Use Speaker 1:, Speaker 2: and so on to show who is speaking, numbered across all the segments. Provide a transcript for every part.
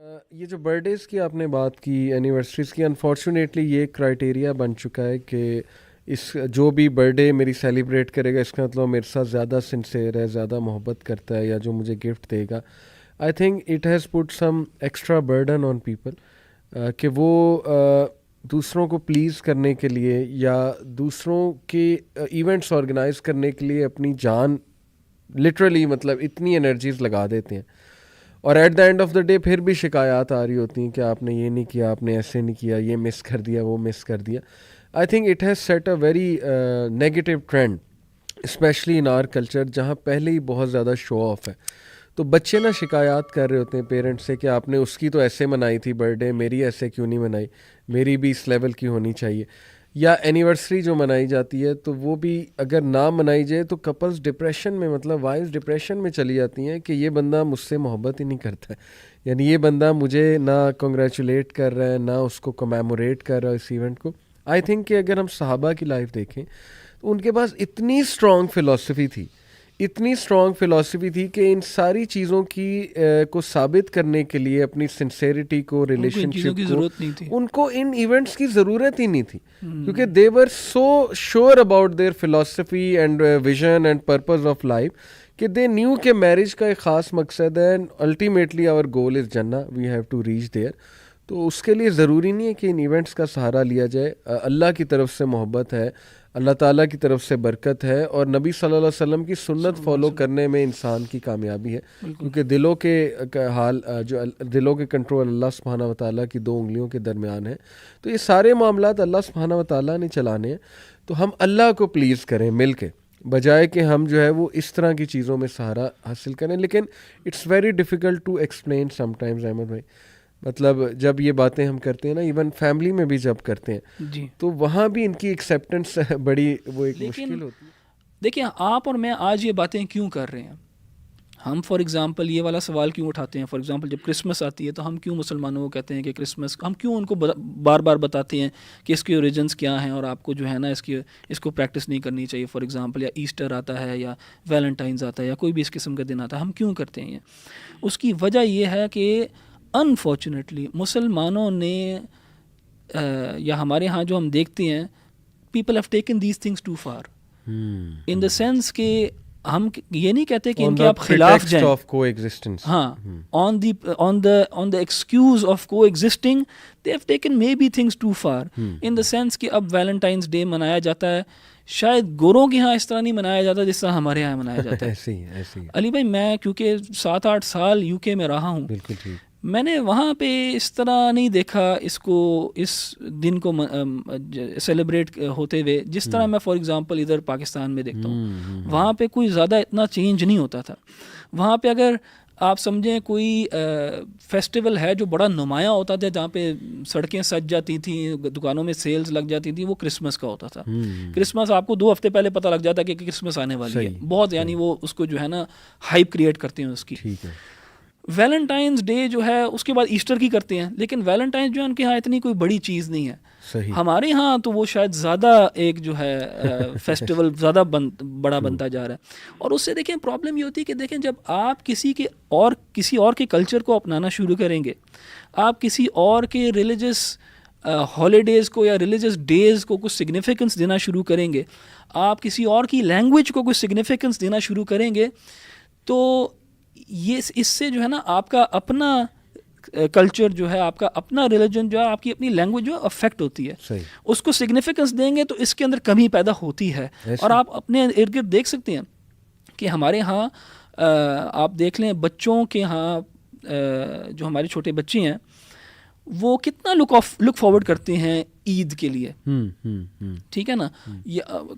Speaker 1: ये जो बर्थडेज़ की आपने बात की, एनिवर्सरीज़ की, अनफॉर्चुनेटली ये क्राइटेरिया बन चुका है कि इस जो भी बर्थडे मेरी सेलिब्रेट करेगा इसका मतलब मेरे साथ ज़्यादा सिंसेयर है, ज़्यादा मोहब्बत करता है, या जो मुझे गिफ्ट देगा। I think it has put some extra burden on people कि वो दूसरों को प्लीज़ करने के लिए या दूसरों के इवेंट्स ऑर्गेनाइज करने के लिए अपनी जान लिटरली मतलब इतनी एनर्जीज लगा देते हैं, और at the end of the day फिर भी शिकायत आ रही होती हैं कि आपने ये नहीं किया, आपने ऐसे नहीं किया, ये मिस कर दिया, वो मिस कर दिया। I think it has set a very negative trend specially in our culture, जहाँ पहले ही बहुत ज़्यादा शो ऑफ है। तो बच्चे ना शिकायत कर रहे होते हैं पेरेंट्स से कि आपने उसकी तो ऐसे मनाई थी बर्थडे, मेरी ऐसे क्यों नहीं मनाई, मेरी भी इस लेवल की होनी चाहिए। या एनिवर्सरी जो मनाई जाती है तो वो भी अगर ना मनाई जाए तो कपल्स डिप्रेशन में, मतलब वाइफ्स डिप्रेशन में चली जाती हैं कि ये बंदा मुझसे मोहब्बत ही नहीं करता है, यानी ये बंदा मुझे ना कॉन्ग्रेचुलेट कर रहा है, ना उसको कमेमोरेट कर रहा है इस इवेंट को। आई थिंक कि अगर हम सहाबा की लाइफ देखें तो उनके पास इतनी स्ट्रॉन्ग फ़िलॉसफी थी, इतनी स्ट्रॉन्ग फ़िलॉसफी थी कि इन सारी चीज़ों की को साबित करने के लिए, अपनी सिंसेरिटी को, रिलेशनशिप को, उनको इन इवेंट्स की ज़रूरत ही नहीं थी, क्योंकि they were so sure about their philosophy and vision and purpose of life कि दे न्यू के मैरिज का एक ख़ास मकसद है and ultimately our goal is जन्नत, we have to reach there. तो उसके लिए ज़रूरी नहीं है कि इन इवेंट्स का सहारा लिया जाए। अल्लाह की तरफ से मोहब्बत है, अल्लाह ताला की तरफ से बरकत है, और नबी सल्लल्लाहु अलैहि वसल्लम की सुन्नत फॉलो करने में इंसान की कामयाबी है, क्योंकि दिलों के हाल जो दिलों के कंट्रोल अल्लाह सुब्हानहू व तआला की दो उंगलियों के दरमियान है। तो ये सारे मामलात अल्लाह सुब्हानहू व तआला ने चलाने हैं, तो हम अल्लाह को प्लीज़ करें मिल के, बजाय कि हम जो है वो इस तरह की चीज़ों में सहारा हासिल करें। लेकिन it's very difficult to explain sometimes Ahmed भाई, मतलब जब ये बातें हम करते हैं ना, इवन फैमिली में भी जब करते हैं
Speaker 2: जी,
Speaker 1: तो वहाँ भी इनकी एक्सेप्टेंस बड़ी वो एक मुश्किल होती है।
Speaker 2: देखिए आप और मैं आज ये बातें क्यों कर रहे हैं, हम फॉर एग्ज़ाम्पल ये वाला सवाल क्यों उठाते हैं, फॉर एग्ज़ाम्पल जब क्रिसमस आती है तो हम क्यों मुसलमानों को कहते हैं कि क्रिसमस, हम क्यों उनको बार बार बताते हैं कि इसके ओरिजिन्स क्या हैं और आपको जो है ना इसको प्रैक्टिस नहीं करनी चाहिए। फॉर एग्ज़ाम्पल या ईस्टर आता है या वैलेंटाइंस आता है या कोई भी इस किस्म का दिन आता है, हम क्यों करते हैं ये? उसकी वजह ये है कि अनफॉर्चुनेटली मुसलमानों ने या हमारे यहाँ जो हम देखते हैं, people have taken these things too far, in the sense कि हम ये नहीं कहते कि इनके आप खिलाफ जाएं,
Speaker 1: ऑफ कोएग्जिस्टेंस,
Speaker 2: हाँ, on the excuse of coexisting they have taken maybe things too far, in the sense कि अब वैलेंटाइंस डे मनाया जाता है, शायद गोरों के यहाँ इस तरह नहीं मनाया जाता जिस तरह हमारे यहाँ मनाया जाता है।
Speaker 1: ऐसे ही
Speaker 2: अली भाई, मैं क्योंकि 7-8 साल यूके में रहा हूँ,
Speaker 1: बिल्कुल ठीक,
Speaker 2: मैंने वहाँ पे इस तरह नहीं देखा इसको, इस दिन को सेलिब्रेट होते हुए जिस तरह मैं फॉर एग्ज़ाम्पल इधर पाकिस्तान में देखता हूँ। वहाँ पे कोई ज़्यादा इतना चेंज नहीं होता था। वहाँ पे अगर आप समझें कोई फेस्टिवल है जो बड़ा नुमाया होता था, जहाँ पे सड़कें सज जाती थी, दुकानों में सेल्स लग जाती थी, वो क्रिसमस का होता था। क्रिसमस आपको 2 हफ्ते पहले पता लग जाता कि क्रिसमस आने वाली है, बहुत, यानी वो उसको जो है ना हाइप क्रिएट करते हैं उसकी।
Speaker 1: ठीक है।
Speaker 2: वैलेंटाइंस डे जो है उसके बाद ईस्टर की करते हैं, लेकिन वैलेंटाइंस जो है उनके यहाँ इतनी कोई बड़ी चीज़ नहीं है।
Speaker 1: सही।
Speaker 2: हमारे यहाँ तो वो शायद ज़्यादा एक जो है फेस्टिवल ज़्यादा बड़ा बनता जा रहा है। और उससे देखें प्रॉब्लम ये होती है कि देखें जब आप किसी और के कल्चर को अपनाना शुरू करेंगे, आप किसी और के रिलीजियस हॉलीडेज़ को या रिलीजियस डेज़ को कुछ सिग्निफिकेंस देना शुरू करेंगे, आप किसी और की लैंग्वेज को कुछ सिग्निफिकेंस देना शुरू करेंगे, तो ये इससे जो है ना आपका अपना कल्चर जो है, आपका अपना रिलीजन जो है, आपकी अपनी लैंग्वेज जो है अफेक्ट होती है।
Speaker 1: सही। उसको
Speaker 2: सिग्निफिकेंस देंगे तो इसके अंदर कमी पैदा होती है। और आप अपने इर्द गिर्द देख सकते हैं कि हमारे यहाँ आप देख लें बच्चों के यहाँ जो हमारे छोटे बच्चे हैं वो कितना लुक फॉरवर्ड करते हैं ईद के लिए, ठीक है ना,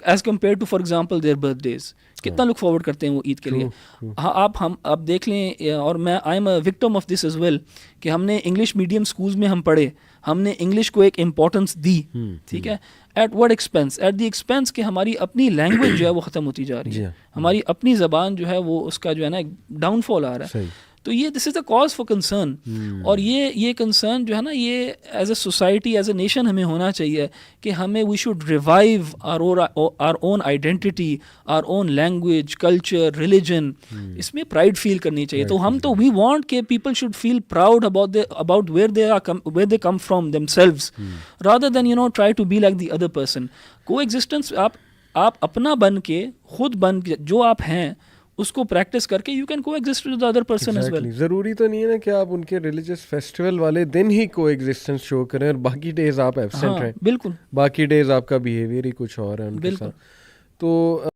Speaker 2: as compare to for example their birthdays, कितना लुक फॉरवर्ड करते हैं वो ईद के लिए। हाँ, आप देख लें, और मैं I am a victim of this as well, कि हमने इंग्लिश मीडियम स्कूल्स में हम पढ़े, हमने इंग्लिश को एक इम्पोर्टेंस दी, ठीक है, at what expense, at the expense कि हमारी अपनी लैंग्वेज जो है वो ख़त्म होती जा रही है, हमारी अपनी ज़बान जो है वो उसका जो है ना डाउनफॉल आ रहा है। तो ये this is the cause for concern. और ये कंसर्न जो है ना, ये as a society, as a nation हमें होना चाहिए कि हमें we should revive our own identity, our own language, culture, religion. इसमें प्राइड फील करनी चाहिए। तो हम तो वी वांट के people should feel proud about where they come from themselves, rather than you know try to be like the other person. Coexistence आप अपना बन के, खुद बन के जो आप हैं उसको प्रैक्टिस करके you can coexist with the other person as well.
Speaker 1: ज़रूरी तो नहीं है ना कि आप उनके रिलीजियस फेस्टिवल वाले दिन ही कोएग्जिस्टेंस शो करें और बाकी डेज आप एब्सेंट रहें।
Speaker 2: बिल्कुल,
Speaker 1: बाकी डेज आपका बिहेवियर ही कुछ और है उनके साथ। तो